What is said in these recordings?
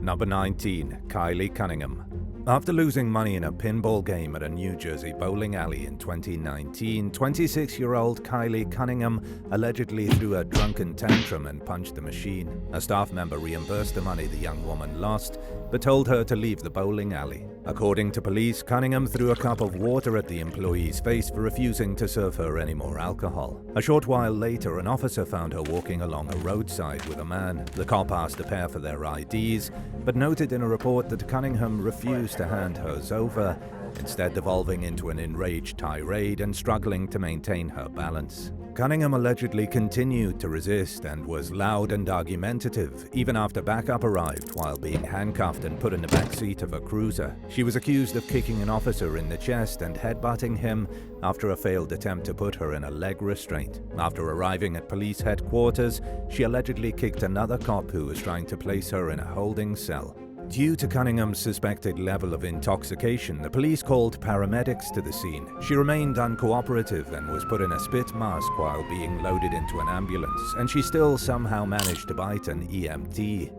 Number 19. Kylie Cunningham. After losing money in a pinball game at a New Jersey bowling alley in 2019, 26-year-old Kylie Cunningham allegedly threw a drunken tantrum and punched the machine. A staff member reimbursed the money the young woman lost, but told her to leave the bowling alley. According to police, Cunningham threw a cup of water at the employee's face for refusing to serve her any more alcohol. A short while later, an officer found her walking along a roadside with a man. The cop asked the pair for their IDs, but noted in a report that Cunningham refused to hand hers over, instead devolving into an enraged tirade and struggling to maintain her balance. Cunningham allegedly continued to resist and was loud and argumentative, even after backup arrived while being handcuffed and put in the back seat of a cruiser. She was accused of kicking an officer in the chest and headbutting him after a failed attempt to put her in a leg restraint. After arriving at police headquarters, she allegedly kicked another cop who was trying to place her in a holding cell. Due to Cunningham's suspected level of intoxication, the police called paramedics to the scene. She remained uncooperative and was put in a spit mask while being loaded into an ambulance, and she still somehow managed to bite an EMT.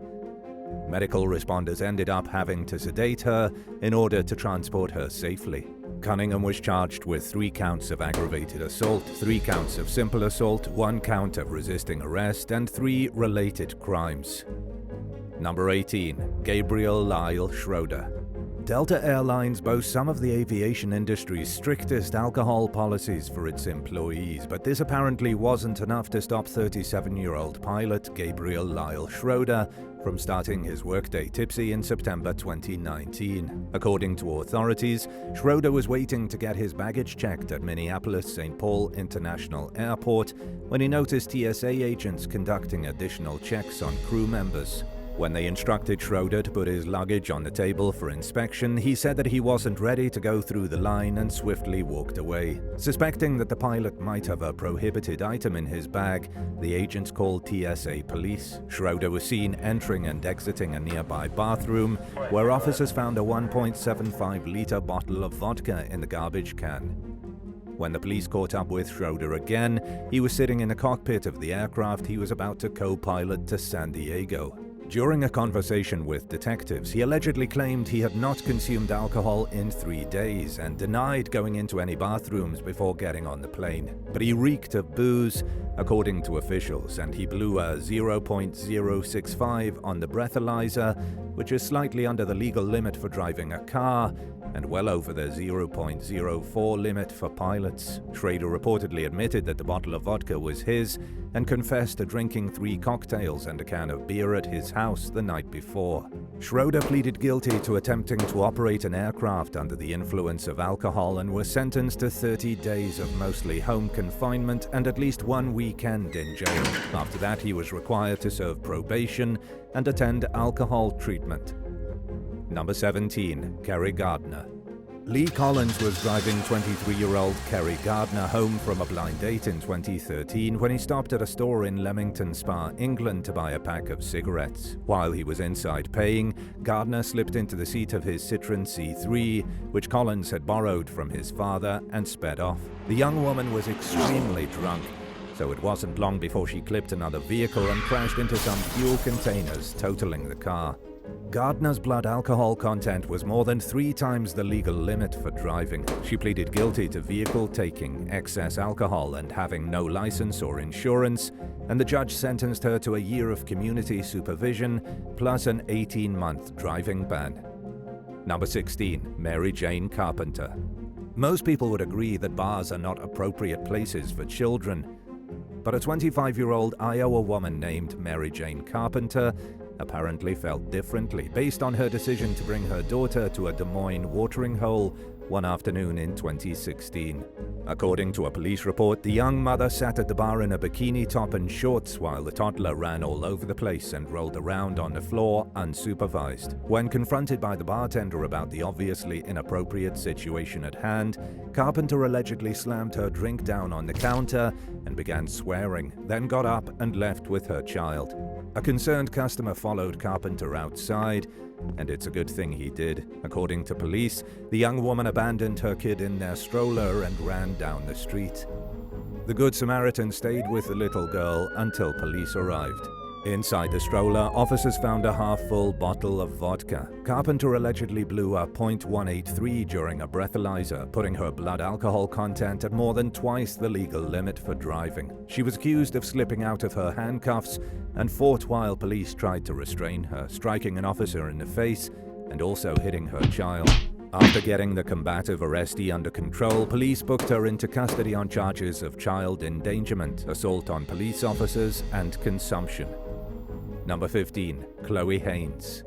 Medical responders ended up having to sedate her in order to transport her safely. Cunningham was charged with 3 counts of aggravated assault, 3 counts of simple assault, 1 count of resisting arrest, and 3 related crimes. Number 18. Gabriel L Schroeder. Delta Airlines boasts some of the aviation industry's strictest alcohol policies for its employees, but this apparently wasn't enough to stop 37-year-old pilot Gabriel L Schroeder from starting his workday tipsy in September 2019. According to authorities, Schroeder was waiting to get his baggage checked at Minneapolis-St. Paul International Airport when he noticed TSA agents conducting additional checks on crew members. When they instructed Schroeder to put his luggage on the table for inspection, he said that he wasn't ready to go through the line and swiftly walked away. Suspecting that the pilot might have a prohibited item in his bag, the agents called TSA police. Schroeder was seen entering and exiting a nearby bathroom, where officers found a 1.75-liter bottle of vodka in the garbage can. When the police caught up with Schroeder again, he was sitting in the cockpit of the aircraft he was about to co-pilot to San Diego. During a conversation with detectives, he allegedly claimed he had not consumed alcohol in 3 days and denied going into any bathrooms before getting on the plane. But he reeked of booze, according to officials, and he blew a 0.065 on the breathalyzer, which is slightly under the legal limit for driving a car and well over the 0.04 limit for pilots. Schroeder reportedly admitted that the bottle of vodka was his and confessed to drinking 3 cocktails and a can of beer at his house the night before. Schroeder pleaded guilty to attempting to operate an aircraft under the influence of alcohol and was sentenced to 30 days of mostly home confinement and at least 1 weekend in jail. After that, he was required to serve probation and attend alcohol treatment. Number 17. Krie Gardner. Lee Collins was driving 23-year-old Krie Gardner home from a blind date in 2013 when he stopped at a store in Leamington Spa, England to buy a pack of cigarettes. While he was inside paying, Gardner slipped into the seat of his Citroen C3, which Collins had borrowed from his father, and sped off. The young woman was extremely drunk, so it wasn't long before she clipped another vehicle and crashed into some fuel containers, totaling the car. Gardner's blood alcohol content was more than 3 times the legal limit for driving. She pleaded guilty to vehicle taking, excess alcohol, and having no license or insurance, and the judge sentenced her to a year of community supervision plus an 18-month driving ban. Number 16. Mary Jane Carpenter. Most people would agree that bars are not appropriate places for children, but a 25-year-old Iowa woman named Mary Jane Carpenter apparently felt differently based on her decision to bring her daughter to a Des Moines watering hole one afternoon in 2016. According to a police report, the young mother sat at the bar in a bikini top and shorts while the toddler ran all over the place and rolled around on the floor unsupervised. When confronted by the bartender about the obviously inappropriate situation at hand, Carpenter allegedly slammed her drink down on the counter and began swearing, then got up and left with her child. A concerned customer followed Carpenter outside, and it's a good thing he did. According to police, the young woman abandoned her kid in their stroller and ran down the street. The Good Samaritan stayed with the little girl until police arrived. Inside the stroller, officers found a half-full bottle of vodka. Carpenter allegedly blew a .183 during a breathalyzer, putting her blood alcohol content at more than twice the legal limit for driving. She was accused of slipping out of her handcuffs and fought while police tried to restrain her, striking an officer in the face and also hitting her child. After getting the combative arrestee under control, police booked her into custody on charges of child endangerment, assault on police officers, and consumption. Number 15. Khloe Haynes.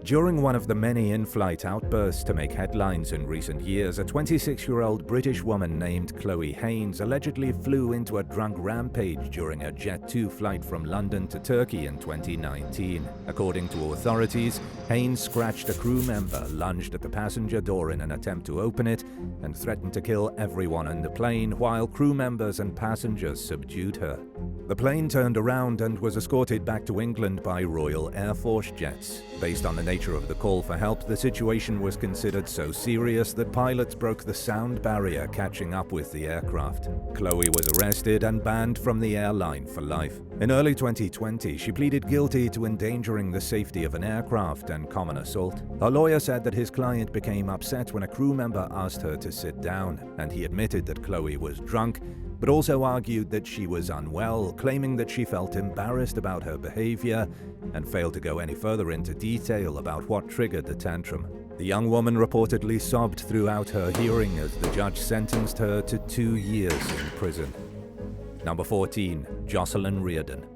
During one of the many in-flight outbursts to make headlines in recent years, a 26-year-old British woman named Khloe Haynes allegedly flew into a drunk rampage during a Jet2 flight from London to Turkey in 2019. According to authorities, Haynes scratched a crew member, lunged at the passenger door in an attempt to open it, and threatened to kill everyone on the plane, while crew members and passengers subdued her. The plane turned around and was escorted back to England by Royal Air Force jets. Based on the nature of the call for help, the situation was considered so serious that pilots broke the sound barrier catching up with the aircraft. Khloe was arrested and banned from the airline for life. In early 2020, she pleaded guilty to endangering the safety of an aircraft and common assault. Her lawyer said that his client became upset when a crew member asked her to sit down, and he admitted that Khloe was drunk, but also argued that she was unwell, claiming that she felt embarrassed about her behavior and failed to go any further into detail about what triggered the tantrum. The young woman reportedly sobbed throughout her hearing as the judge sentenced her to 2 years in prison. Number 14. Joselyn Ran.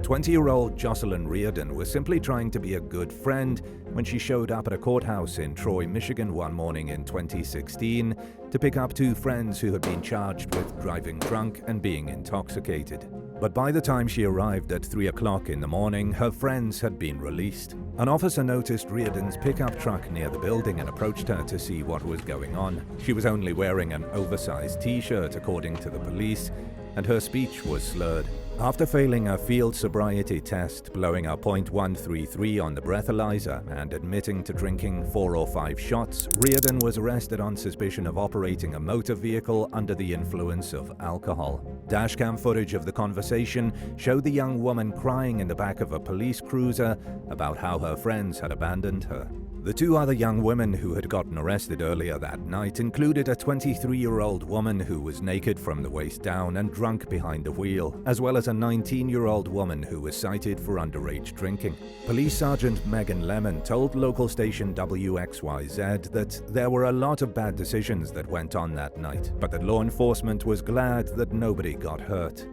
20-year-old Joselyn Ran was simply trying to be a good friend when she showed up at a courthouse in Troy, Michigan one morning in 2016 to pick up 2 friends who had been charged with driving drunk and being intoxicated. But by the time she arrived at 3 o'clock in the morning, her friends had been released. An officer noticed Riordan's pickup truck near the building and approached her to see what was going on. She was only wearing an oversized t-shirt, according to the police, and her speech was slurred. After failing a field sobriety test, blowing a .133 on the breathalyzer, and admitting to drinking 4 or 5 shots, Riordan was arrested on suspicion of operating a motor vehicle under the influence of alcohol. Dashcam footage of the conversation showed the young woman crying in the back of a police cruiser about how her friends had abandoned her. The 2 other young women who had gotten arrested earlier that night included a 23-year-old woman who was naked from the waist down and drunk behind the wheel, as well as a 19-year-old woman who was cited for underage drinking. Police Sergeant Megan Lemon told local station WXYZ that there were a lot of bad decisions that went on that night, but that law enforcement was glad that nobody got hurt.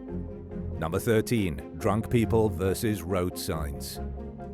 Number 13. Drunk people versus road signs.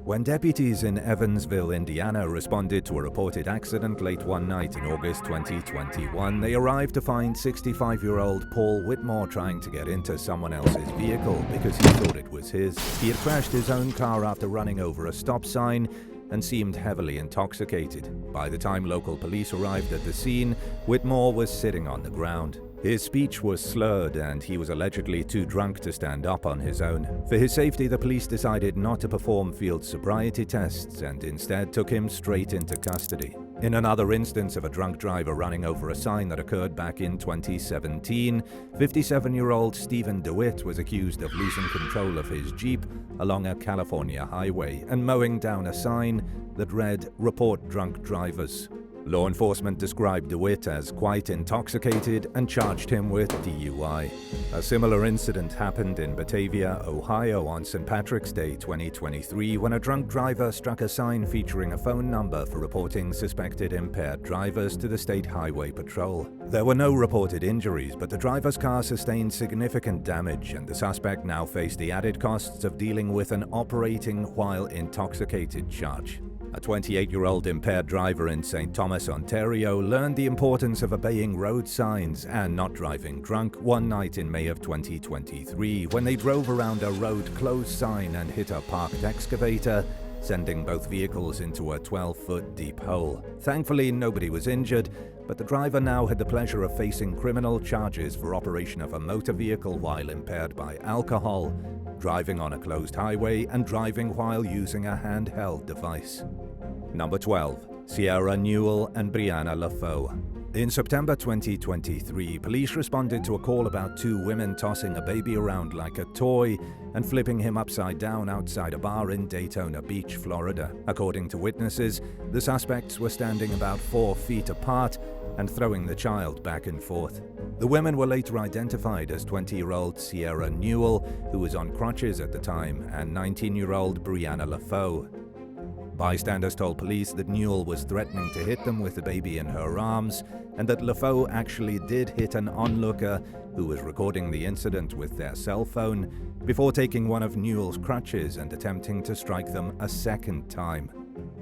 When deputies in Evansville, Indiana responded to a reported accident late one night in August 2021, they arrived to find 65-year-old Paul Whitmore trying to get into someone else's vehicle because he thought it was his. He had crashed his own car after running over a stop sign and seemed heavily intoxicated. By the time local police arrived at the scene, Whitmore was sitting on the ground. His speech was slurred and he was allegedly too drunk to stand up on his own. For his safety, the police decided not to perform field sobriety tests and instead took him straight into custody. In another instance of a drunk driver running over a sign that occurred back in 2017, 57-year-old Stephen DeWitt was accused of losing control of his Jeep along a California highway and mowing down a sign that read, "Report drunk drivers." Law enforcement described DeWitt as quite intoxicated and charged him with DUI. A similar incident happened in Batavia, Ohio on St. Patrick's Day 2023 when a drunk driver struck a sign featuring a phone number for reporting suspected impaired drivers to the State Highway Patrol. There were no reported injuries, but the driver's car sustained significant damage and the suspect now faced the added costs of dealing with an operating while intoxicated charge. A 28-year-old impaired driver in St. Thomas, Ontario, learned the importance of obeying road signs and not driving drunk one night in May of 2023 when they drove around a road closed sign and hit a parked excavator, sending both vehicles into a 12-foot deep hole. Thankfully, nobody was injured, but the driver now had the pleasure of facing criminal charges for operation of a motor vehicle while impaired by alcohol, driving on a closed highway, and driving while using a handheld device. Number 12. Sierra Newell and Brianna LaFaux. In September 2023, police responded to a call about two women tossing a baby around like a toy and flipping him upside down outside a bar in Daytona Beach, Florida. According to witnesses, the suspects were standing about 4 feet apart and throwing the child back and forth. The women were later identified as 20-year-old Sierra Newell, who was on crutches at the time, and 19-year-old Brianna LaFoe. Bystanders told police that Newell was threatening to hit them with the baby in her arms, and that LaFoe actually did hit an onlooker who was recording the incident with their cell phone before taking one of Newell's crutches and attempting to strike them a second time.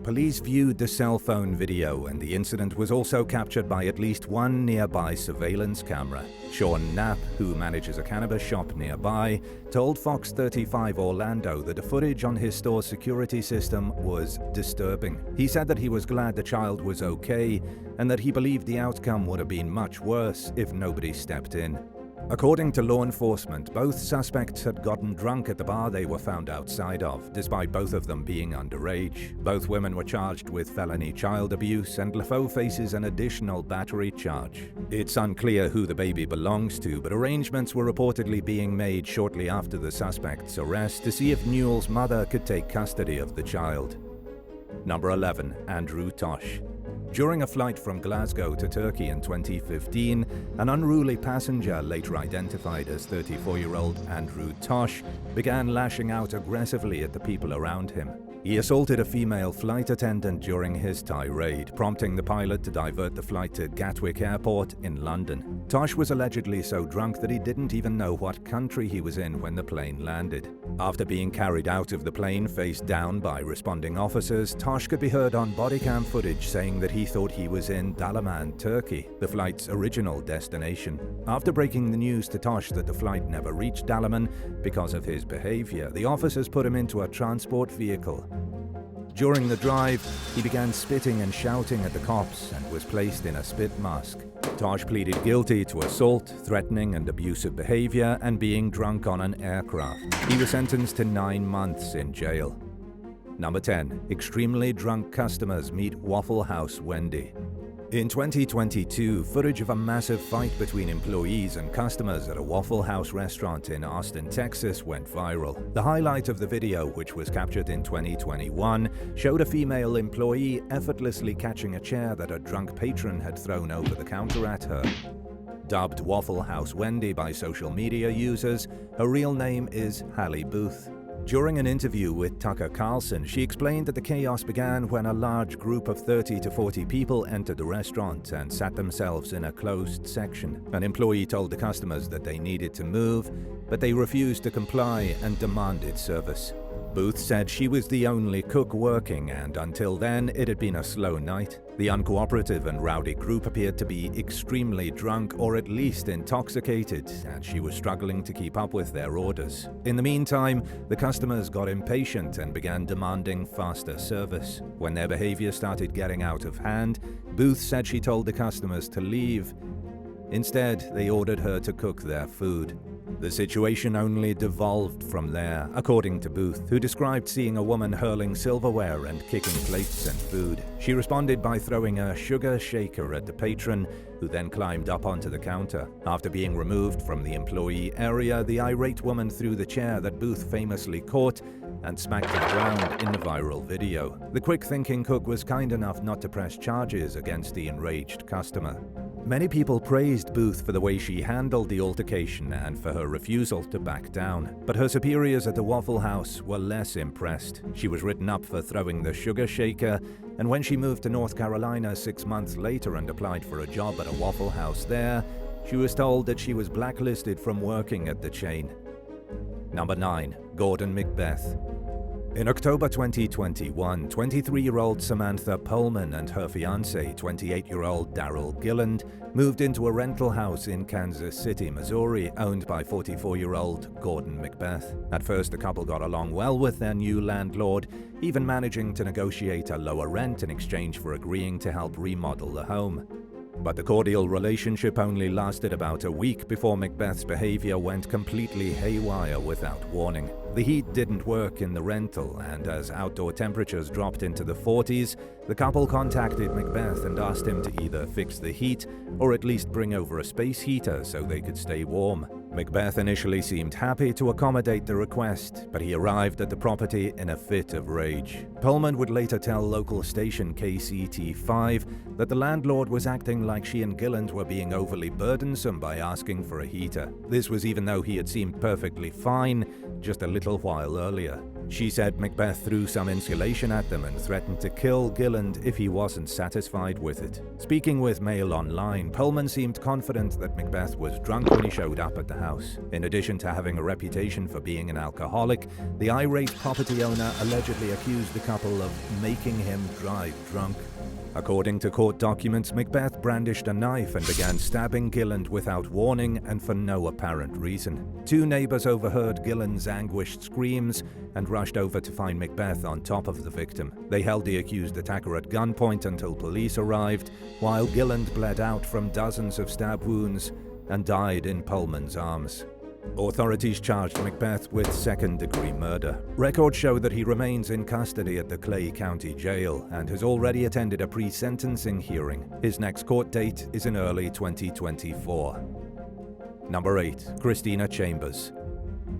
Police viewed the cell phone video, and the incident was also captured by at least one nearby surveillance camera. Sean Knapp, who manages a cannabis shop nearby, told Fox 35 Orlando that the footage on his store's security system was disturbing. He said that he was glad the child was okay, and that he believed the outcome would have been much worse if nobody stepped in. According to law enforcement, both suspects had gotten drunk at the bar they were found outside of, despite both of them being underage. Both women were charged with felony child abuse, and LaFoe faces an additional battery charge. It's unclear who the baby belongs to, but arrangements were reportedly being made shortly after the suspect's arrest to see if Newell's mother could take custody of the child. Number 11. Andrew Tosh. During a flight from Glasgow to Turkey in 2015, an unruly passenger, later identified as 34-year-old Andrew Tosh, began lashing out aggressively at the people around him. He assaulted a female flight attendant during his tirade, prompting the pilot to divert the flight to Gatwick Airport in London. Tosh was allegedly so drunk that he didn't even know what country he was in when the plane landed. After being carried out of the plane face down by responding officers, Tosh could be heard on body cam footage saying that he thought he was in Dalaman, Turkey, the flight's original destination. After breaking the news to Tosh that the flight never reached Dalaman because of his behavior, the officers put him into a transport vehicle. During the drive, he began spitting and shouting at the cops and was placed in a spit mask. Tosh pleaded guilty to assault, threatening and abusive behavior, and being drunk on an aircraft. He was sentenced to 9 months in jail. Number 10. Extremely drunk customers meet Waffle House Wendy. In 2022, footage of a massive fight between employees and customers at a Waffle House restaurant in Austin, Texas went viral. The highlight of the video, which was captured in 2021, showed a female employee effortlessly catching a chair that a drunk patron had thrown over the counter at her. Dubbed Waffle House Wendy by social media users, her real name is Hallie Booth. During an interview with Tucker Carlson, she explained that the chaos began when a large group of 30 to 40 people entered the restaurant and sat themselves in a closed section. An employee told the customers that they needed to move, but they refused to comply and demanded service. Booth said she was the only cook working, and until then, it had been a slow night. The uncooperative and rowdy group appeared to be extremely drunk or at least intoxicated, and she was struggling to keep up with their orders. In the meantime, the customers got impatient and began demanding faster service. When their behavior started getting out of hand, Booth said she told the customers to leave. Instead, they ordered her to cook their food. The situation only devolved from there, according to Booth, who described seeing a woman hurling silverware and kicking plates and food. She responded by throwing a sugar shaker at the patron, who then climbed up onto the counter. After being removed from the employee area, the irate woman threw the chair that Booth famously caught and smacked the ground in the viral video. The quick-thinking cook was kind enough not to press charges against the enraged customer. Many people praised Booth for the way she handled the altercation and for her refusal to back down, but her superiors at the Waffle House were less impressed. She was written up for throwing the sugar shaker, and when she moved to North Carolina 6 months later and applied for a job at a Waffle House there, she was told that she was blacklisted from working at the chain. Number 9. Gordon McBeth. In October 2021, 23-year-old Samantha Pullman and her fiancé, 28-year-old Daryl Gilland, moved into a rental house in Kansas City, Missouri, owned by 44-year-old Gordon McBeth. At first, the couple got along well with their new landlord, even managing to negotiate a lower rent in exchange for agreeing to help remodel the home. But the cordial relationship only lasted about a week before McBeth's behavior went completely haywire without warning. The heat didn't work in the rental, and as outdoor temperatures dropped into the 40s, the couple contacted McBeth and asked him to either fix the heat or at least bring over a space heater so they could stay warm. McBeth initially seemed happy to accommodate the request, but he arrived at the property in a fit of rage. Pullman would later tell local station KCT5 that the landlord was acting like she and Gilland were being overly burdensome by asking for a heater. This was even though he had seemed perfectly fine just a little while earlier. She said McBeth threw some insulation at them and threatened to kill Gilland if he wasn't satisfied with it. Speaking with Mail Online, Pullman seemed confident that McBeth was drunk when he showed up at the house. In addition to having a reputation for being an alcoholic, the irate property owner allegedly accused the couple of making him drive drunk. According to court documents, McBeth brandished a knife and began stabbing Gilland without warning and for no apparent reason. Two neighbors overheard Gilland's anguished screams and rushed over to find McBeth on top of the victim. They held the accused attacker at gunpoint until police arrived, while Gilland bled out from dozens of stab wounds and died in Pullman's arms. Authorities charged McBeth with second-degree murder. Records show that he remains in custody at the Clay County Jail and has already attended a pre-sentencing hearing. His next court date is in early 2024. Number 8. Christina Chambers.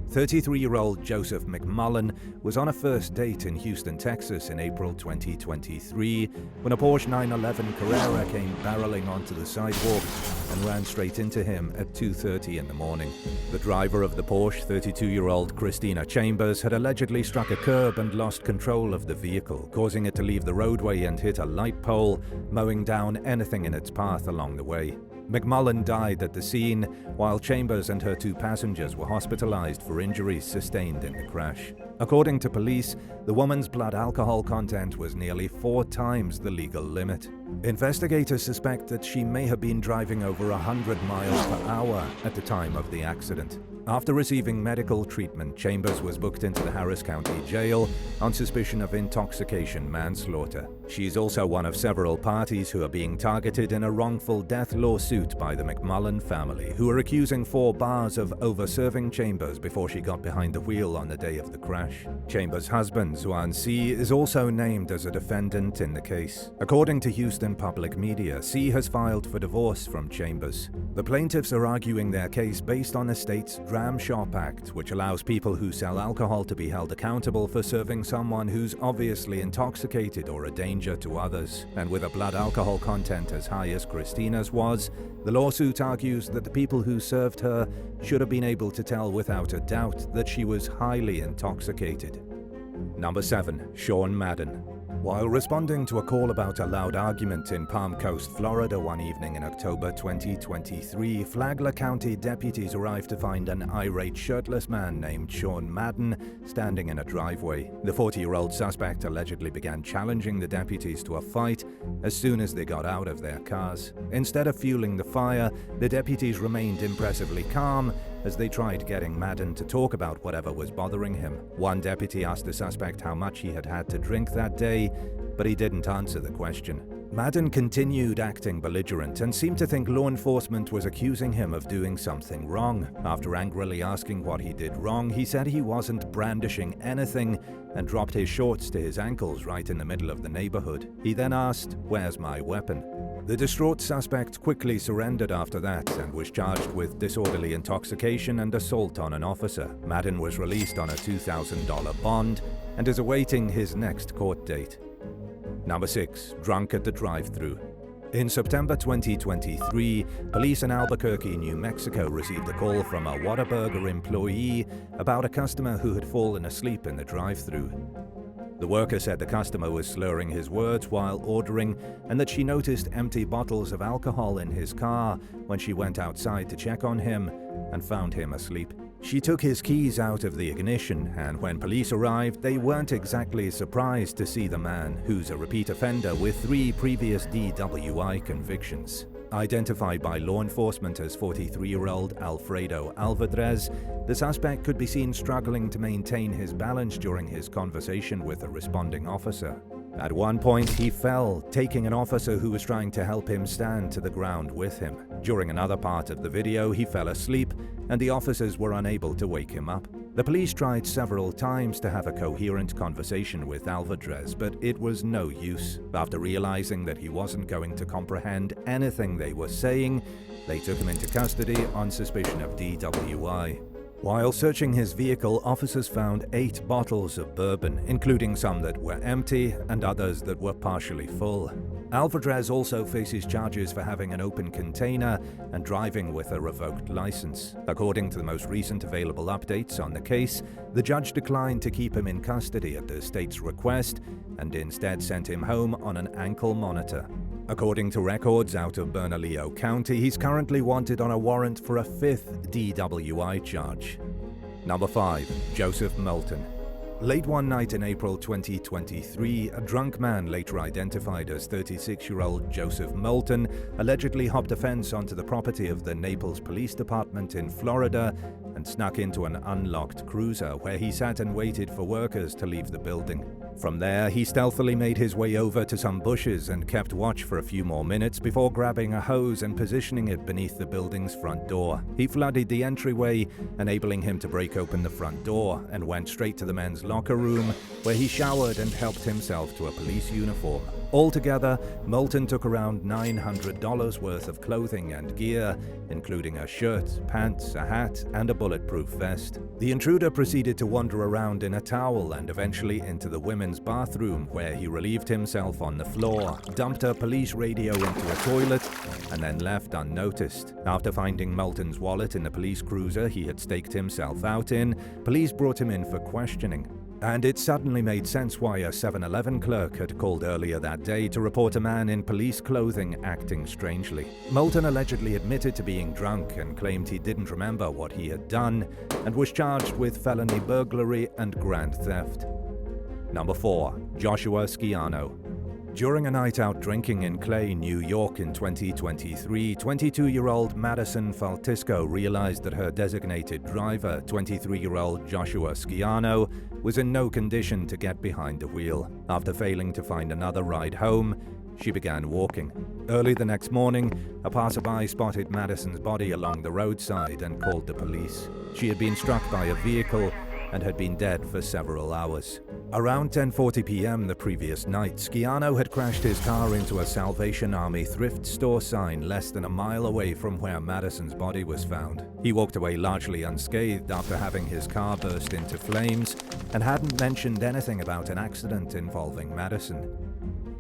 33-year-old Joseph McMullen was on a first date in Houston, Texas in April 2023 when a Porsche 911 Carrera came barreling onto the sidewalk and ran straight into him at 2:30 in the morning. The driver of the Porsche, 32-year-old Christina Chambers, had allegedly struck a curb and lost control of the vehicle, causing it to leave the roadway and hit a light pole, mowing down anything in its path along the way. McMullen died at the scene, while Chambers and her two passengers were hospitalized for injuries sustained in the crash. According to police, the woman's blood alcohol content was nearly 4 times the legal limit. Investigators suspect that she may have been driving over 100 miles per hour at the time of the accident. After receiving medical treatment, Chambers was booked into the Harris County Jail on suspicion of intoxication manslaughter. She's also one of several parties who are being targeted in a wrongful death lawsuit by the McMullen family, who are accusing 4 bars of over-serving Chambers before she got behind the wheel on the day of the crash. Chambers' husband, Xuan C., is also named as a defendant in the case. According to Houston public media, C. has filed for divorce from Chambers. The plaintiffs are arguing their case based on the state's Dram Shop Act, which allows people who sell alcohol to be held accountable for serving someone who's obviously intoxicated or a danger to others. And with a blood alcohol content as high as Christina's was, the lawsuit argues that the people who served her should have been able to tell without a doubt that she was highly intoxicated. Number 7. Sha Madden. While responding to a call about a loud argument in Palm Coast, Florida one evening in October 2023, Flagler County deputies arrived to find an irate shirtless man named Sha Madden standing in a driveway. The 40-year-old suspect allegedly began challenging the deputies to a fight as soon as they got out of their cars. Instead of fueling the fire, the deputies remained impressively calm as they tried getting Madden to talk about whatever was bothering him. One deputy asked the suspect how much he had had to drink that day, but he didn't answer the question. Madden continued acting belligerent and seemed to think law enforcement was accusing him of doing something wrong. After angrily asking what he did wrong, he said he wasn't brandishing anything and dropped his shorts to his ankles right in the middle of the neighborhood. He then asked, "Where's my weapon?" The distraught suspect quickly surrendered after that and was charged with disorderly intoxication and assault on an officer. Madden was released on a $2,000 bond and is awaiting his next court date. Number 6. Drunk at the drive-thru. In September 2023, police in Albuquerque, New Mexico received a call from a Whataburger employee about a customer who had fallen asleep in the drive-thru. The worker said the customer was slurring his words while ordering and that she noticed empty bottles of alcohol in his car when she went outside to check on him and found him asleep. She took his keys out of the ignition, and when police arrived, they weren't exactly surprised to see the man, who's a repeat offender with 3 previous DWI convictions. Identified by law enforcement as 43-year-old Alfredo Alvarez, the suspect could be seen struggling to maintain his balance during his conversation with a responding officer. At one point, he fell, taking an officer who was trying to help him stand to the ground with him. During another part of the video, he fell asleep, and the officers were unable to wake him up. The police tried several times to have a coherent conversation with Alvarez, but it was no use. After realizing that he wasn't going to comprehend anything they were saying, they took him into custody on suspicion of DWI. While searching his vehicle, officers found 8 bottles of bourbon, including some that were empty and others that were partially full. Alvarez also faces charges for having an open container and driving with a revoked license. According to the most recent available updates on the case, the judge declined to keep him in custody at the state's request and instead sent him home on an ankle monitor. According to records out of Bernalillo County, he's currently wanted on a warrant for a 5th DWI charge. Number 5. Joseph Molton. Late one night in April 2023, a drunk man, later identified as 36-year-old Joseph Molton, allegedly hopped a fence onto the property of the Naples Police Department in Florida and snuck into an unlocked cruiser where he sat and waited for workers to leave the building. From there, he stealthily made his way over to some bushes and kept watch for a few more minutes before grabbing a hose and positioning it beneath the building's front door. He flooded the entryway, enabling him to break open the front door, and went straight to the men's locker room, where he showered and helped himself to a police uniform. Altogether, Molton took around $900 worth of clothing and gear, including a shirt, pants, a hat, and a bulletproof vest. The intruder proceeded to wander around in a towel and eventually into the women's bathroom, where he relieved himself on the floor, dumped a police radio into a toilet, and then left unnoticed. After finding Molton's wallet in the police cruiser he had staked himself out in, police brought him in for questioning. And it suddenly made sense why a 7-Eleven clerk had called earlier that day to report a man in police clothing acting strangely. Molton allegedly admitted to being drunk and claimed he didn't remember what he had done, and was charged with felony burglary and grand theft. Number 4. Joshua Skiano. During a night out drinking in Clay, New York in 2023, 22-year-old Madison Faltisco realized that her designated driver, 23-year-old Joshua Skiano, was in no condition to get behind the wheel. After failing to find another ride home, she began walking. Early the next morning, a passerby spotted Madison's body along the roadside and called the police. She had been struck by a vehicle and had been dead for several hours. Around 10:40 p.m. the previous night, Skiano had crashed his car into a Salvation Army thrift store sign less than a mile away from where Madison's body was found. He walked away largely unscathed after having his car burst into flames and hadn't mentioned anything about an accident involving Madison.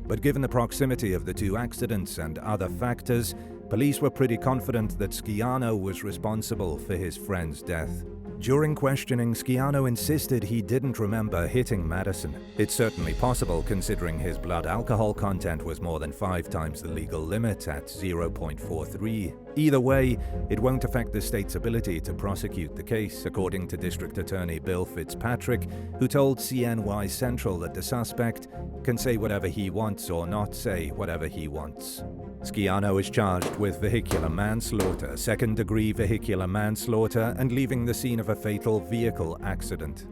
But given the proximity of the two accidents and other factors, police were pretty confident that Skiano was responsible for his friend's death. During questioning, Skiano insisted he didn't remember hitting Madison. It's certainly possible considering his blood alcohol content was more than 5 times the legal limit at 0.43. Either way, it won't affect the state's ability to prosecute the case, according to District Attorney Bill Fitzpatrick, who told CNY Central that the suspect can say whatever he wants or not say whatever he wants. Skiano is charged with vehicular manslaughter, second-degree vehicular manslaughter, and leaving the scene of a fatal vehicle accident.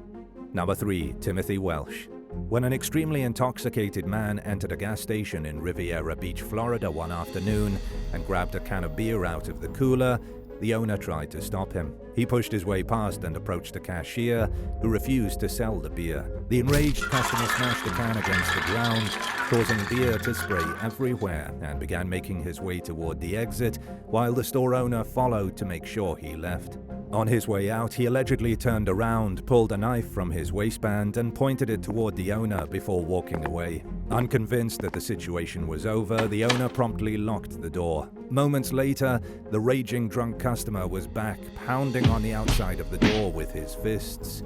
Number 3. Timothy Welsh. When an extremely intoxicated man entered a gas station in Riviera Beach, Florida one afternoon and grabbed a can of beer out of the cooler, the owner tried to stop him. He pushed his way past and approached the cashier, who refused to sell the beer. The enraged customer smashed the can against the ground, causing beer to spray everywhere, and began making his way toward the exit, while the store owner followed to make sure he left. On his way out, he allegedly turned around, pulled a knife from his waistband, and pointed it toward the owner before walking away. Unconvinced that the situation was over, the owner promptly locked the door. Moments later, the raging drunk customer was back, pounding on the outside of the door with his fists.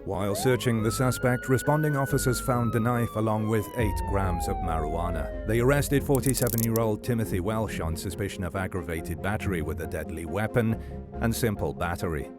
While searching the suspect, responding officers found the knife along with 8 grams of marijuana. They arrested 47-year-old Timothy Welsh on suspicion of aggravated battery with a deadly weapon and simple battery.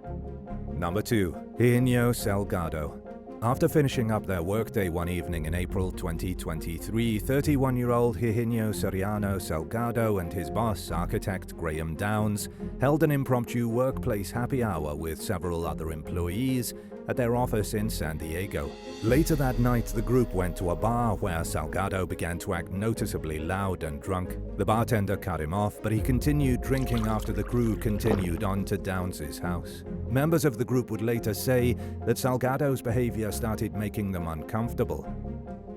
Number 2. Hino Salgado. After finishing up their workday one evening in April 2023, 31-year-old Hino Salgado and his boss, architect Graham Downs, held an impromptu workplace happy hour with several other employees at their office in San Diego. Later that night, the group went to a bar where Salgado began to act noticeably loud and drunk. The bartender cut him off, but he continued drinking after the crew continued on to Downs' house. Members of the group would later say that Salgado's behavior started making them uncomfortable.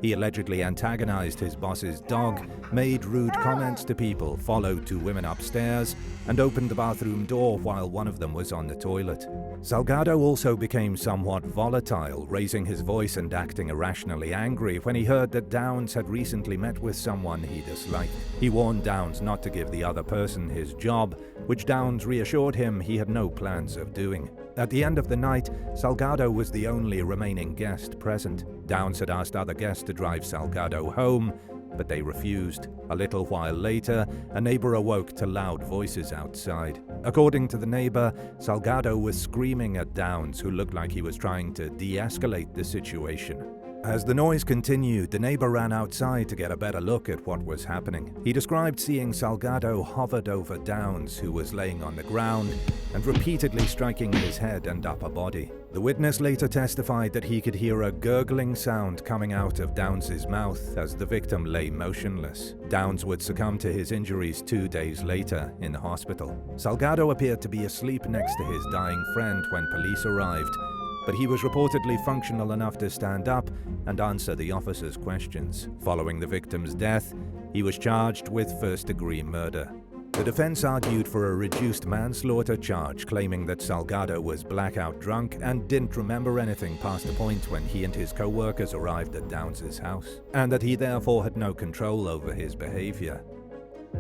He allegedly antagonized his boss's dog, made rude comments to people, followed two women upstairs, and opened the bathroom door while one of them was on the toilet. Salgado also became somewhat volatile, raising his voice and acting irrationally angry when he heard that Downs had recently met with someone he disliked. He warned Downs not to give the other person his job, which Downs reassured him he had no plans of doing. At the end of the night, Salgado was the only remaining guest present. Downs had asked other guests to drive Salgado home, but they refused. A little while later, a neighbor awoke to loud voices outside. According to the neighbor, Salgado was screaming at Downs, who looked like he was trying to de-escalate the situation. As the noise continued, the neighbor ran outside to get a better look at what was happening. He described seeing Salgado hovered over Downs, who was laying on the ground, and repeatedly striking his head and upper body. The witness later testified that he could hear a gurgling sound coming out of Downs' mouth as the victim lay motionless. Downs would succumb to his injuries 2 days later in the hospital. Salgado appeared to be asleep next to his dying friend when police arrived, but he was reportedly functional enough to stand up and answer the officers' questions. Following the victim's death, he was charged with first-degree murder. The defense argued for a reduced manslaughter charge, claiming that Salgado was blackout drunk and didn't remember anything past the point when he and his co-workers arrived at Downs' house, and that he therefore had no control over his behavior.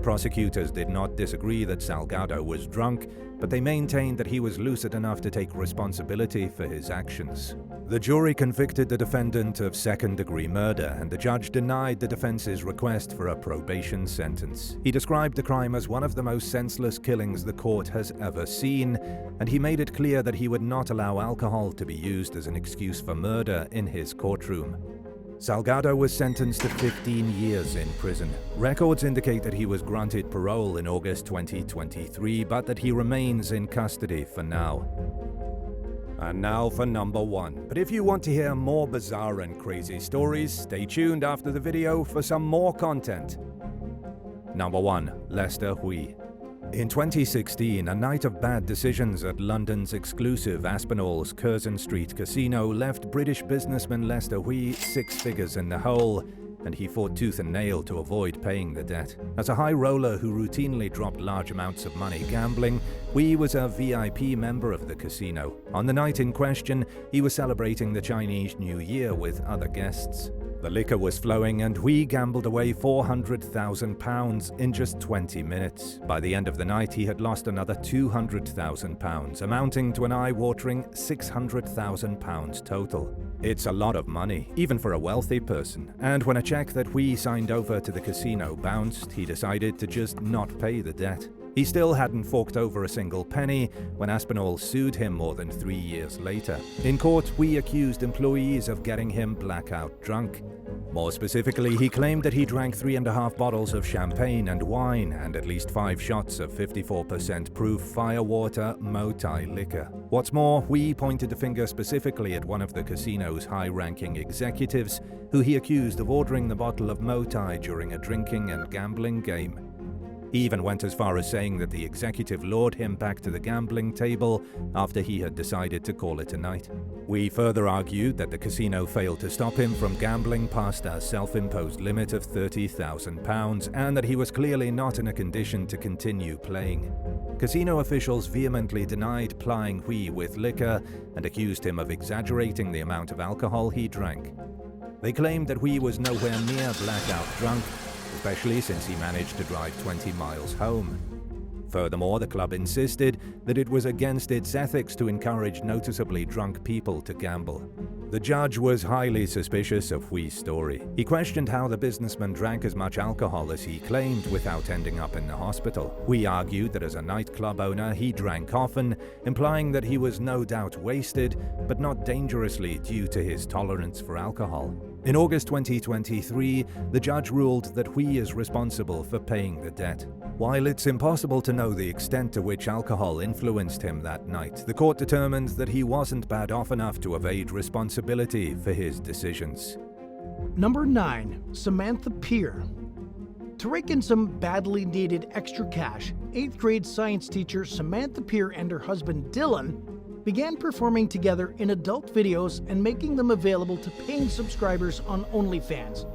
Prosecutors did not disagree that Salgado was drunk, but they maintained that he was lucid enough to take responsibility for his actions. The jury convicted the defendant of second-degree murder, and the judge denied the defense's request for a probation sentence. He described the crime as one of the most senseless killings the court has ever seen, and he made it clear that he would not allow alcohol to be used as an excuse for murder in his courtroom. Salgado was sentenced to 15 years in prison. Records indicate that he was granted parole in August 2023, but that he remains in custody for now. And now for number 1. But if you want to hear more bizarre and crazy stories, stay tuned after the video for some more content. Number 1. Lester Hui. In 2016, a night of bad decisions at London's exclusive Aspinall's Curzon Street casino left British businessman Lester Hui 6 figures in the hole, and he fought tooth and nail to avoid paying the debt. As a high roller who routinely dropped large amounts of money gambling, Hui was a VIP member of the casino. On the night in question, he was celebrating the Chinese New Year with other guests. The liquor was flowing, and Hui gambled away £400,000 in just 20 minutes. By the end of the night, he had lost another £200,000, amounting to an eye-watering £600,000 total. It's a lot of money, even for a wealthy person. And when a check that Hui signed over to the casino bounced, he decided to just not pay the debt. He still hadn't forked over a single penny when Aspinall sued him more than 3 years later. In court, Hui accused employees of getting him blackout drunk. More specifically, he claimed that he drank 3.5 bottles of champagne and wine and at least 5 shots of 54% proof firewater Motai liquor. What's more, Hui pointed the finger specifically at one of the casino's high-ranking executives, who he accused of ordering the bottle of Motai during a drinking and gambling game. He even went as far as saying that the executive lured him back to the gambling table after he had decided to call it a night. Hui further argued that the casino failed to stop him from gambling past a self-imposed limit of £30,000 and that he was clearly not in a condition to continue playing. Casino officials vehemently denied plying Hui with liquor and accused him of exaggerating the amount of alcohol he drank. They claimed that Hui was nowhere near blackout drunk, especially since he managed to drive 20 miles home. Furthermore, the club insisted that it was against its ethics to encourage noticeably drunk people to gamble. The judge was highly suspicious of Hui's story. He questioned how the businessman drank as much alcohol as he claimed without ending up in the hospital. Hui argued that as a nightclub owner, he drank often, implying that he was no doubt wasted, but not dangerously due to his tolerance for alcohol. In August 2023, the judge ruled that Hui is responsible for paying the debt. While it's impossible to know the extent to which alcohol influenced him that night, the court determined that he wasn't bad off enough to evade responsibility for his decisions. Number 9. Samantha Pier. To rake in some badly needed extra cash, 8th grade science teacher Samantha Pier and her husband Dylan began performing together in adult videos and making them available to paying subscribers on OnlyFans.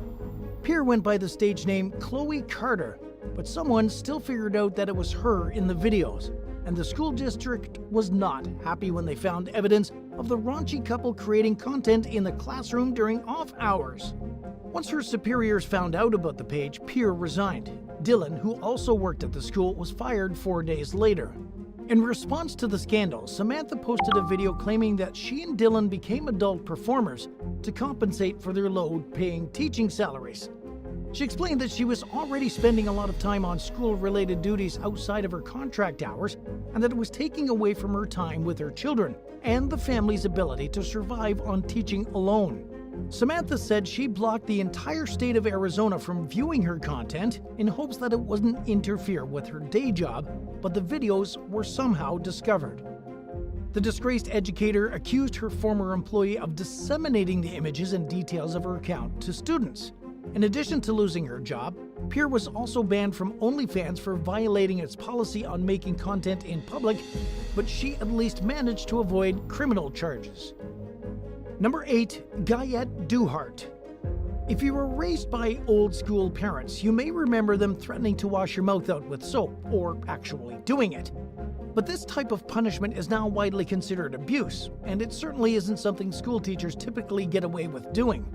Pier went by the stage name Khloe Carter, but someone still figured out that it was her in the videos, and the school district was not happy when they found evidence of the raunchy couple creating content in the classroom during off hours. Once her superiors found out about the page, Pier resigned. Dylan, who also worked at the school, was fired 4 days later. In response to the scandal, Samantha posted a video claiming that she and Dylan became adult performers to compensate for their low-paying teaching salaries. She explained that she was already spending a lot of time on school-related duties outside of her contract hours, and that it was taking away from her time with her children and the family's ability to survive on teaching alone. Samantha said she blocked the entire state of Arizona from viewing her content in hopes that it wouldn't interfere with her day job, but the videos were somehow discovered. The disgraced educator accused her former employee of disseminating the images and details of her account to students. In addition to losing her job, Pier was also banned from OnlyFans for violating its policy on making content in public, but she at least managed to avoid criminal charges. Number 8. Guyette Duhart. If you were raised by old-school parents, you may remember them threatening to wash your mouth out with soap, or actually doing it. But this type of punishment is now widely considered abuse, and it certainly isn't something school teachers typically get away with doing.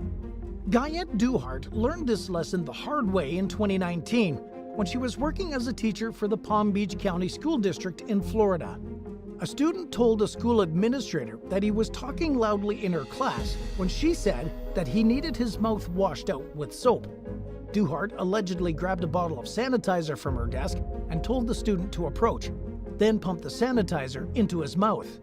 Guyette Duhart learned this lesson the hard way in 2019 when she was working as a teacher for the Palm Beach County School District in Florida. A student told a school administrator that he was talking loudly in her class when she said that he needed his mouth washed out with soap. Duhart allegedly grabbed a bottle of sanitizer from her desk and told the student to approach, then pumped the sanitizer into his mouth.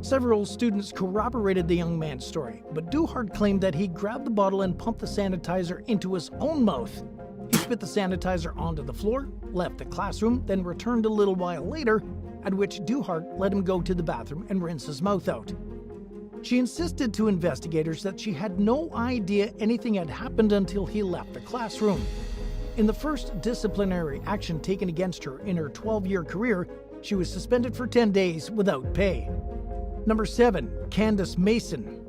Several students corroborated the young man's story, but Duhart claimed that he grabbed the bottle and pumped the sanitizer into his own mouth. He spit the sanitizer onto the floor, left the classroom, then returned a little while later, at which Duhart let him go to the bathroom and rinse his mouth out. She insisted to investigators that she had no idea anything had happened until he left the classroom. In the first disciplinary action taken against her in her 12-year career, she was suspended for 10 days without pay. Number 7. Candace Mason.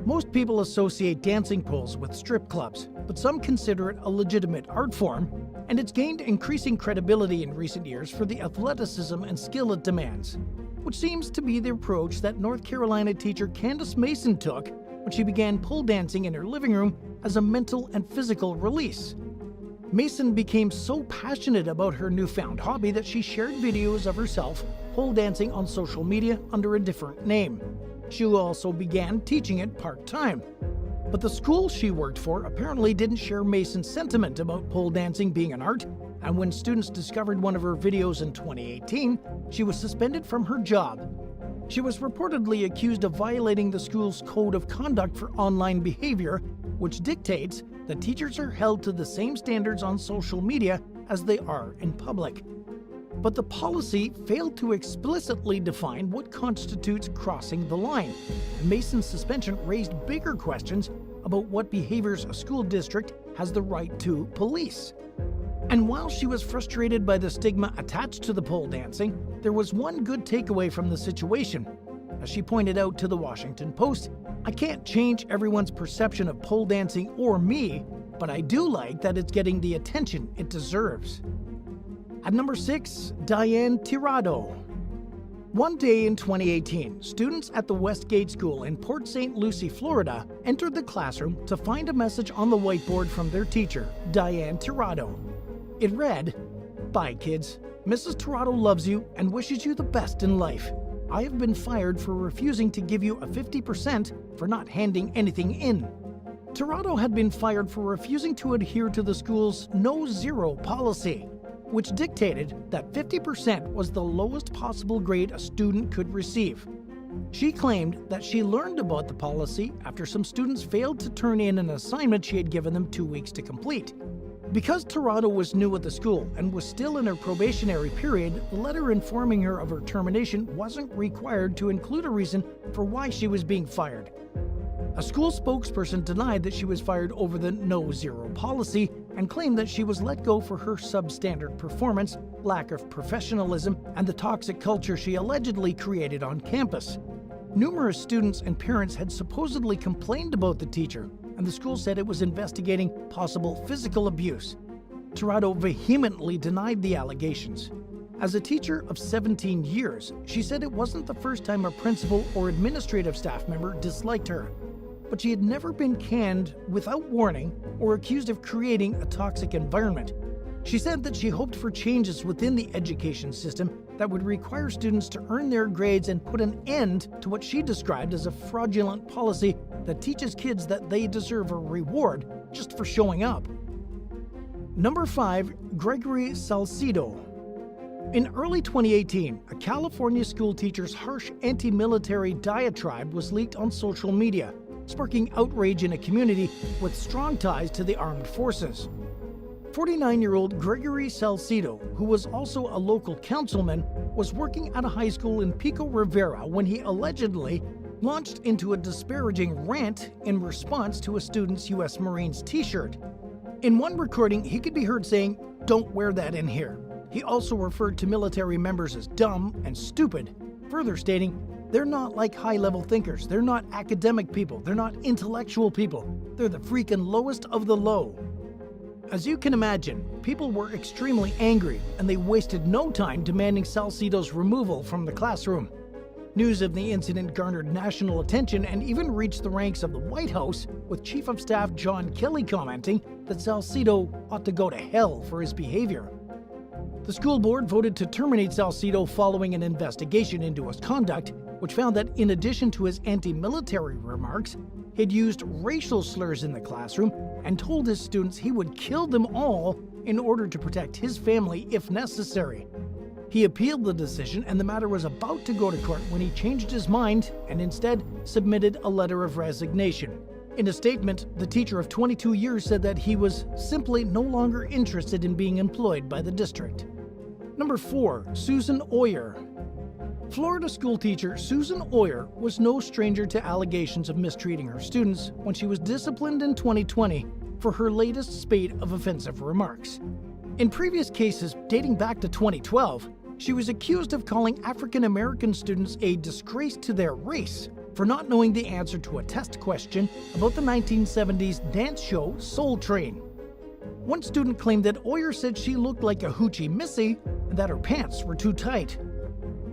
Most people associate dancing poles with strip clubs, but some consider it a legitimate art form, and it's gained increasing credibility in recent years for the athleticism and skill it demands, which seems to be the approach that North Carolina teacher Candace Mason took when she began pole dancing in her living room as a mental and physical release. Mason became so passionate about her newfound hobby that she shared videos of herself pole dancing on social media under a different name. She also began teaching it part-time. But the school she worked for apparently didn't share Mason's sentiment about pole dancing being an art, and when students discovered one of her videos in 2018, she was suspended from her job. She was reportedly accused of violating the school's code of conduct for online behavior, which dictates that teachers are held to the same standards on social media as they are in public. But the policy failed to explicitly define what constitutes crossing the line. Mason's suspension raised bigger questions about what behaviors a school district has the right to police. And while she was frustrated by the stigma attached to the pole dancing, there was one good takeaway from the situation. As she pointed out to the Washington Post, "I can't change everyone's perception of pole dancing or me, but I do like that it's getting the attention it deserves." At number 6, Diane Tado. One day in 2018, students at the Westgate School in Port St. Lucie, Florida, entered the classroom to find a message on the whiteboard from their teacher, Diane Tado. It read, "Bye, kids. Mrs. Tado loves you and wishes you the best in life. I have been fired for refusing to give you a 50% for not handing anything in." Tado had been fired for refusing to adhere to the school's no-zero policy, which dictated that 50% was the lowest possible grade a student could receive. She claimed that she learned about the policy after some students failed to turn in an assignment she had given them 2 weeks to complete. Because Tado was new at the school and was still in her probationary period, the letter informing her of her termination wasn't required to include a reason for why she was being fired. A school spokesperson denied that she was fired over the no-zero policy and claimed that she was let go for her substandard performance, lack of professionalism, and the toxic culture she allegedly created on campus. Numerous students and parents had supposedly complained about the teacher, and the school said it was investigating possible physical abuse. Tado vehemently denied the allegations. As a teacher of 17 years, she said it wasn't the first time a principal or administrative staff member disliked her, but she had never been canned without warning or accused of creating a toxic environment. She said that she hoped for changes within the education system that would require students to earn their grades and put an end to what she described as a fraudulent policy that teaches kids that they deserve a reward just for showing up. Number 5, Gregory Saledo. In early 2018, a California school teacher's harsh anti-military diatribe was leaked on social media, sparking outrage in a community with strong ties to the armed forces. 49-year-old Gregory Saledo, who was also a local councilman, was working at a high school in Pico Rivera when he allegedly launched into a disparaging rant in response to a student's U.S. Marines t-shirt. In one recording, he could be heard saying, "Don't wear that in here." He also referred to military members as dumb and stupid, further stating, "They're not like high-level thinkers. They're not academic people. They're not intellectual people. They're the freaking lowest of the low." As you can imagine, people were extremely angry, and they wasted no time demanding Saledo's removal from the classroom. News of the incident garnered national attention and even reached the ranks of the White House, with Chief of Staff John Kelly commenting that Saledo ought to go to hell for his behavior. The school board voted to terminate Saledo following an investigation into his conduct, which found that in addition to his anti-military remarks, he'd used racial slurs in the classroom and told his students he would kill them all in order to protect his family if necessary. He appealed the decision, and the matter was about to go to court when he changed his mind and instead submitted a letter of resignation. In a statement, the teacher of 22 years said that he was simply no longer interested in being employed by the district. Number 4, Susan Oyer. Florida schoolteacher Susan Oyer was no stranger to allegations of mistreating her students when she was disciplined in 2020 for her latest spate of offensive remarks. In previous cases dating back to 2012, she was accused of calling African American students a disgrace to their race for not knowing the answer to a test question about the 1970s dance show Soul Train. One student claimed that Oyer said she looked like a hoochie missy and that her pants were too tight.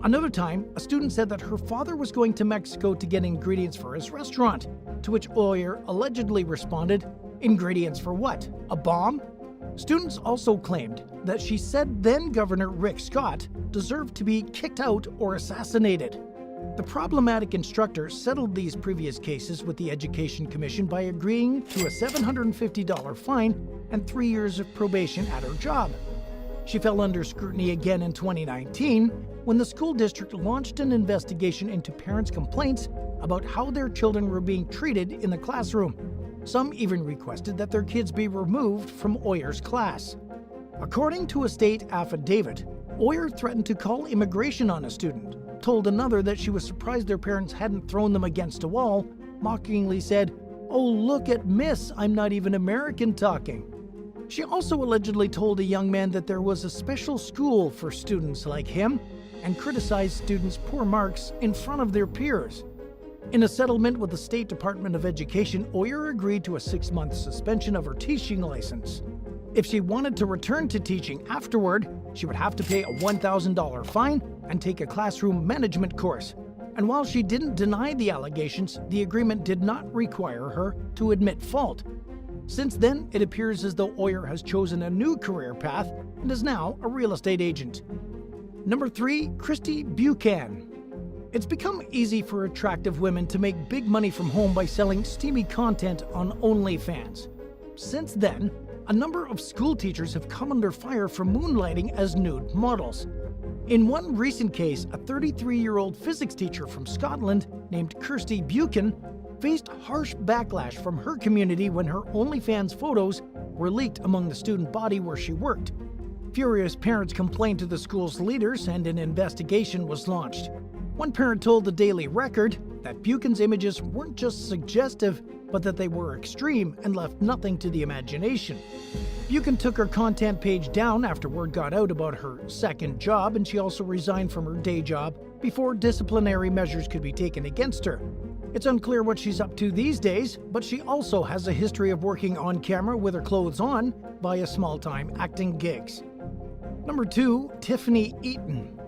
Another time, a student said that her father was going to Mexico to get ingredients for his restaurant, to which Oyer allegedly responded, "Ingredients for what? A bomb?" Students also claimed that she said then-Governor Rick Scott deserved to be kicked out or assassinated. The problematic instructor settled these previous cases with the Education Commission by agreeing to a $750 fine and 3 years of probation at her job. She fell under scrutiny again in 2019 when the school district launched an investigation into parents' complaints about how their children were being treated in the classroom. Some even requested that their kids be removed from Oyer's class. According to a state affidavit, Oyer threatened to call immigration on a student, told another that she was surprised their parents hadn't thrown them against a wall, mockingly said, "Oh, look at Miss, I'm not even American talking." She also allegedly told a young man that there was a special school for students like him and criticized students' poor marks in front of their peers. In a settlement with the State Department of Education, Oyer agreed to a 6-month suspension of her teaching license. If she wanted to return to teaching afterward, she would have to pay a $1,000 fine and take a classroom management course. And while she didn't deny the allegations, the agreement did not require her to admit fault. Since then, it appears as though Oyer has chosen a new career path and is now a real estate agent. Number 3, Christy Buin. It's become easy for attractive women to make big money from home by selling steamy content on OnlyFans. Since then, a number of school teachers have come under fire for moonlighting as nude models. In one recent case, a 33-year-old physics teacher from Scotland named Christy Buin faced harsh backlash from her community when her OnlyFans photos were leaked among the student body where she worked. Furious parents complained to the school's leaders and an investigation was launched. One parent told the Daily Record that Buchan's images weren't just suggestive, but that they were extreme and left nothing to the imagination. Buchan took her content page down after word got out about her second job, and she also resigned from her day job before disciplinary measures could be taken against her. It's unclear what she's up to these days, but she also has a history of working on camera with her clothes on via small-time acting gigs. Number 2, Tiffany Eaton.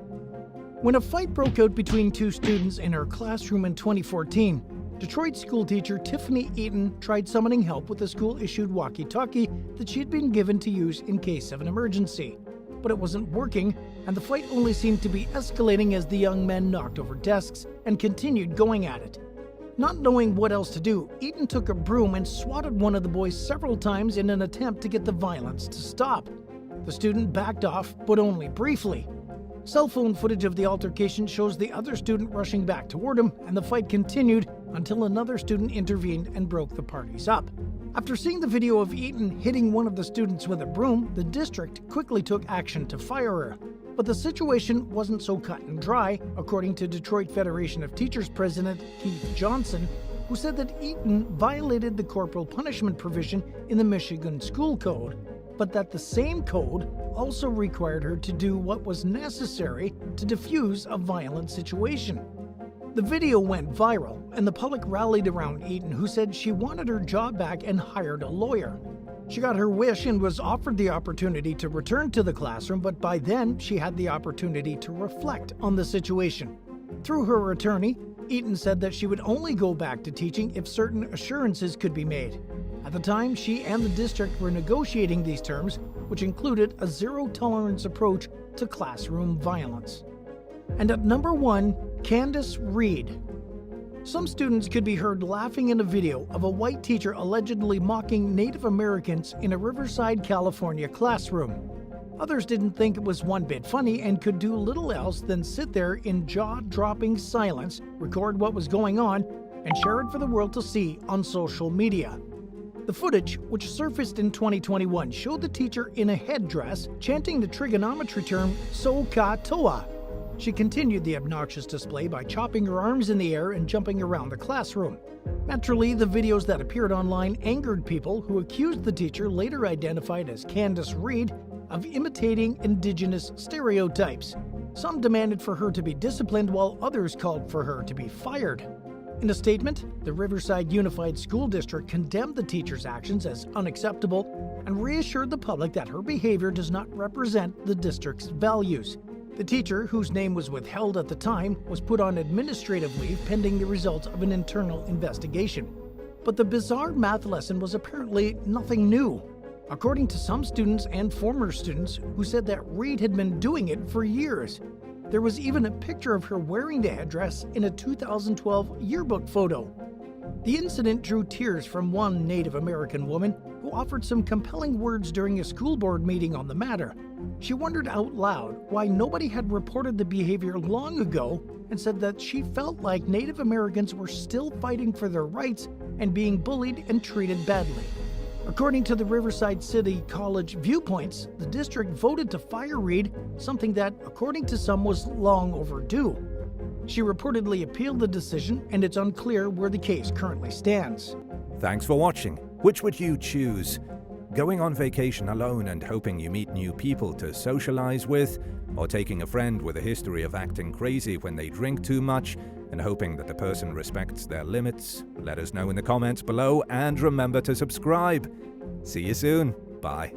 When a fight broke out between two students in her classroom in 2014, Detroit schoolteacher Tiffany Eaton tried summoning help with a school-issued walkie-talkie that she had been given to use in case of an emergency. But it wasn't working, and the fight only seemed to be escalating as the young men knocked over desks and continued going at it. Not knowing what else to do, Eaton took a broom and swatted one of the boys several times in an attempt to get the violence to stop. The student backed off, but only briefly. Cell phone footage of the altercation shows the other student rushing back toward him, and the fight continued until another student intervened and broke the parties up. After seeing the video of Eaton hitting one of the students with a broom, the district quickly took action to fire her. But the situation wasn't so cut and dry, according to Detroit Federation of Teachers President Keith Johnson, who said that Eaton violated the corporal punishment provision in the Michigan School Code, but that the same code also required her to do what was necessary to defuse a violent situation. The video went viral, and the public rallied around Eaton, who said she wanted her job back and hired a lawyer. She got her wish and was offered the opportunity to return to the classroom, but by then she had the opportunity to reflect on the situation. Through her attorney, Eaton said that she would only go back to teaching if certain assurances could be made. At the time, she and the district were negotiating these terms, which included a zero-tolerance approach to classroom violence. And at number 1, Candice Reed. Some students could be heard laughing in a video of a white teacher allegedly mocking Native Americans in a Riverside, California classroom. Others didn't think it was one bit funny and could do little else than sit there in jaw-dropping silence, record what was going on, and share it for the world to see on social media. The footage, which surfaced in 2021, showed the teacher in a headdress chanting the trigonometry term "so-ka-toa." She continued the obnoxious display by chopping her arms in the air and jumping around the classroom. Naturally, the videos that appeared online angered people who accused the teacher, later identified as Candice Reed, of imitating Indigenous stereotypes. Some demanded for her to be disciplined, while others called for her to be fired. In a statement, the Riverside Unified School District condemned the teacher's actions as unacceptable and reassured the public that her behavior does not represent the district's values. The teacher, whose name was withheld at the time, was put on administrative leave pending the results of an internal investigation. But the bizarre math lesson was apparently nothing new, according to some students and former students who said that Reed had been doing it for years. There was even a picture of her wearing the headdress in a 2012 yearbook photo. The incident drew tears from one Native American woman who offered some compelling words during a school board meeting on the matter. She wondered out loud why nobody had reported the behavior long ago and said that she felt like Native Americans were still fighting for their rights and being bullied and treated badly. According to the Riverside City College Viewpoints, the district voted to fire Reed, something that, according to some, was long overdue. She reportedly appealed the decision, and it's unclear where the case currently stands. Thanks for watching. Which would you choose? Going on vacation alone and hoping you meet new people to socialize with, or taking a friend with a history of acting crazy when they drink too much and hoping that the person respects their limits? Let us know in the comments below, and remember to subscribe. See you soon. Bye.